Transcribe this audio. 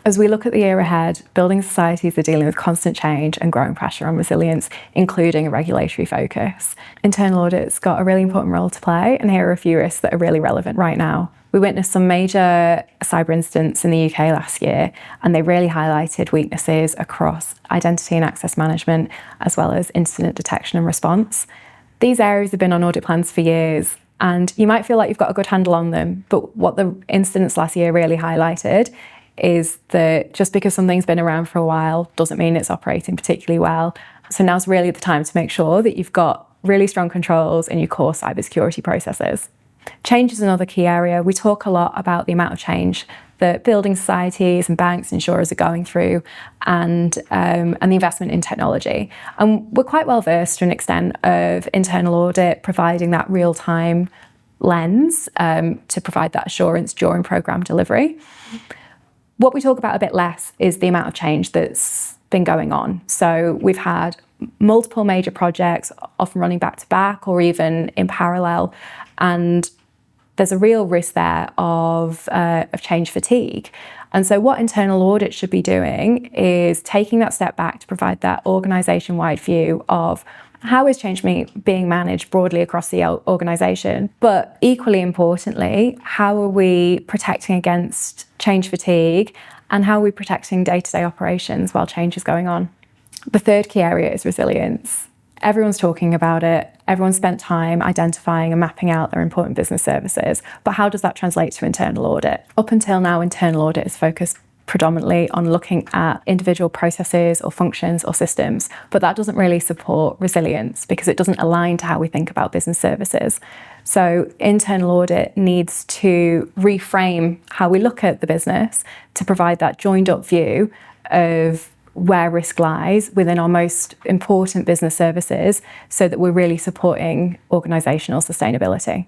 As we look at the year ahead, building societies are dealing with constant change and growing pressure on resilience, including a regulatory focus. Internal audit's got a really important role to play, and here are a few risks that are really relevant right now. We witnessed some major cyber incidents in the UK last year, and they really highlighted weaknesses across identity and access management, as well as incident detection and response. These areas have been on audit plans for years, and you might feel like you've got a good handle on them, but what the incidents last year really highlighted is that just because something's been around for a while doesn't mean it's operating particularly well. So now's really the time to make sure that you've got really strong controls in your core cybersecurity processes. Change is another key area. We talk a lot about the amount of change that building societies and banks and insurers are going through, and the investment in technology. And we're quite well versed to an extent of internal audit, providing that real-time lens to provide that assurance during program delivery. What we talk about a bit less is the amount of change that's been going on. So we've had multiple major projects, often running back to back or even in parallel, and there's a real risk there of change fatigue. And so what internal audit should be doing is taking that step back to provide that organisation-wide view of how is change being managed broadly across the organisation? But equally importantly, how are we protecting against change fatigue, and how are we protecting day-to-day operations while change is going on? The third key area is resilience. Everyone's talking about it. Everyone's spent time identifying and mapping out their important business services. But how does that translate to internal audit? Up until now, internal audit is focused predominantly on looking at individual processes or functions or systems, but that doesn't really support resilience because it doesn't align to how we think about business services. So internal audit needs to reframe how we look at the business to provide that joined up view of where risk lies within our most important business services so that we're really supporting organisational sustainability.